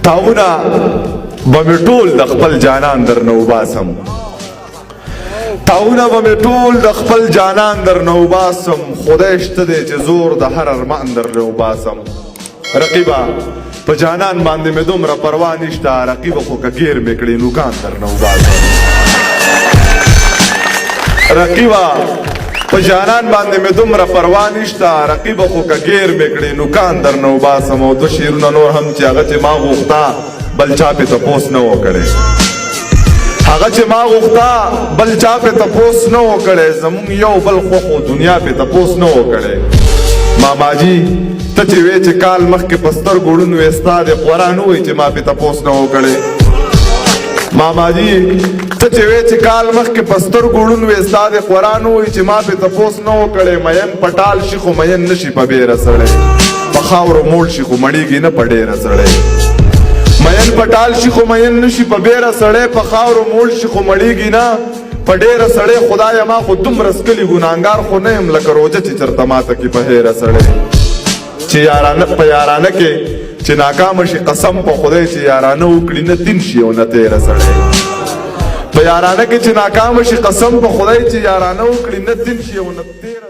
تاونه به مې ټول د خپل جانان درنه وباسم تاونه به مې ټول د خپل جانان درنه وباسم خدای شته دی چې زور د هر ارمان درنه وباسم رقیبه په جانان باندې مې دومره پروا نشته رقیبه خوکه ګیرمې کړې نوکان درنه وباسم رقیبه په جانان باندې مې دومره پروا نشته رقیبه خوکه ګیرمې کړې نوکان درنه وباسم او دوه شعرونه نور هم چې هغه چې ما غوښته بل چا پې تپوس نه و کړی هغه چې ما غوښته بل چا پې تپوس نه و کړی زمونږ یو بل خوښ و دنیا پې تپوس نه و کړی ماماجي ته چې وې چې کال مخکې په سترګو ړوند وې ستا د قرآن ووایي چې ما پې تپوس نه و کړی ماماجي ته چې وې چې کال مخکې په سترګو ړوند وې ستا د قرآن ووایي چې ما پې تپوس نه و کړی مین پټال شي خو مین نه شي په بیره سړی په خاورو موړ شي خو مړېږي نه په ډېره سړی مین پټال شي خو مین نشي په بیره سړی په خاورو موړ شي خو مړېږي نه په ډېره سړی خدایه ما خو دومره څکلي ګناهګار خو نه یم لکه روژه چې چېرته ماته کي په هیره سړی چې په یارانه کې چې ناکامه شي قسم په خدای چې یارانه وکړي نه دین شي او نه تېره سړی په یارانه کې چې ناکامه شي قسم په خدای چې یارانه وکړي نه دین شي او نه تېره